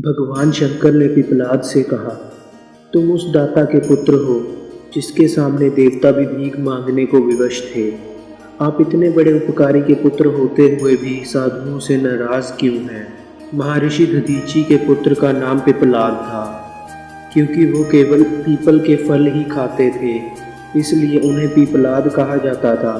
भगवान शंकर ने पिपलाद से कहा, तुम उस दाता के पुत्र हो जिसके सामने देवता भी भीख मांगने को विवश थे। आप इतने बड़े उपकारी के पुत्र होते हुए भी साधुओं से नाराज क्यों हैं? महर्षि दधीची के पुत्र का नाम पिपलाद था, क्योंकि वो केवल पीपल के फल ही खाते थे, इसलिए उन्हें पिपलाद कहा जाता था।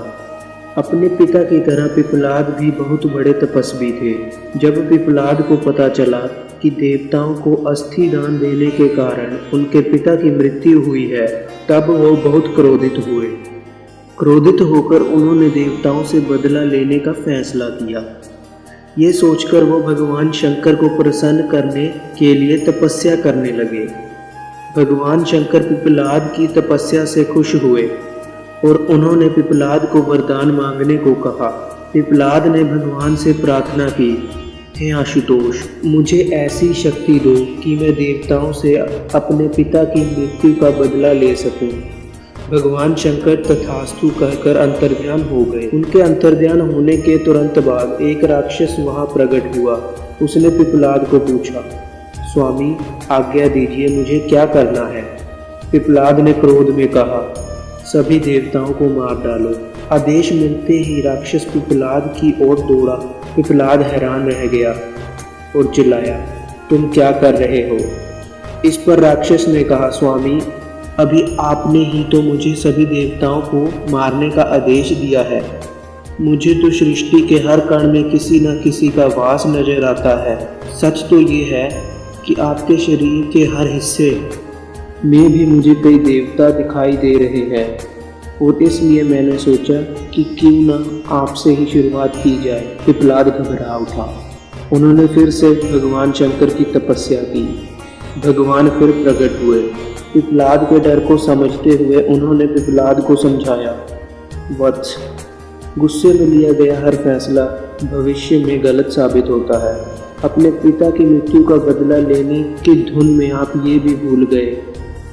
अपने पिता की तरह पिपलाद भी बहुत बड़े तपस्वी थे। जब पिपलाद को पता चला कि देवताओं को अस्थि दान देने के कारण उनके पिता की मृत्यु हुई है, तब वो बहुत क्रोधित हुए। क्रोधित होकर उन्होंने देवताओं से बदला लेने का फैसला किया। ये सोचकर वो भगवान शंकर को प्रसन्न करने के लिए तपस्या करने लगे। भगवान शंकर पिपलाद की तपस्या से खुश हुए और उन्होंने पिपलाद को वरदान मांगने को कहा। पिपलाद ने भगवान से प्रार्थना की, हे आशुतोष, मुझे ऐसी शक्ति दो कि मैं देवताओं से अपने पिता की मृत्यु का बदला ले सकूं। भगवान शंकर तथास्तु कहकर अंतर्ध्यान हो गए। उनके अंतर्ध्यान होने के तुरंत बाद एक राक्षस वहां प्रकट हुआ। उसने पिपलाद को पूछा, स्वामी आज्ञा दीजिए, मुझे क्या करना है? पिपलाद ने क्रोध में कहा, सभी देवताओं को मार डालो। आदेश मिलते ही राक्षस पिपलाद की ओर दौड़ा। पिपलाद हैरान रह गया और चिल्लाया, तुम क्या कर रहे हो? इस पर राक्षस ने कहा, स्वामी अभी आपने ही तो मुझे सभी देवताओं को मारने का आदेश दिया है। मुझे तो सृष्टि के हर कण में किसी न किसी का वास नजर आता है। सच तो ये है कि आपके शरीर के हर हिस्से में भी मुझे कई देवता दिखाई दे रहे हैं, और इसलिए मैंने सोचा कि क्यों न आपसे ही शुरुआत की जाए। पिपलाद घबरा उठा। उन्होंने फिर से भगवान शंकर की तपस्या की। भगवान फिर प्रकट हुए। पिपलाद के डर को समझते हुए उन्होंने पिपलाद को समझाया, वत्स, गुस्से में लिया गया हर फैसला भविष्य में गलत साबित होता है। अपने पिता की मृत्यु का बदला लेने की धुन में आप ये भी भूल गए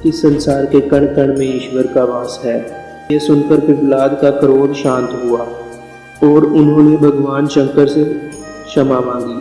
कि संसार के कण कण में ईश्वर का वास है। ये सुनकर पिपलाद का क्रोध शांत हुआ और उन्होंने भगवान शंकर से क्षमा मांगी।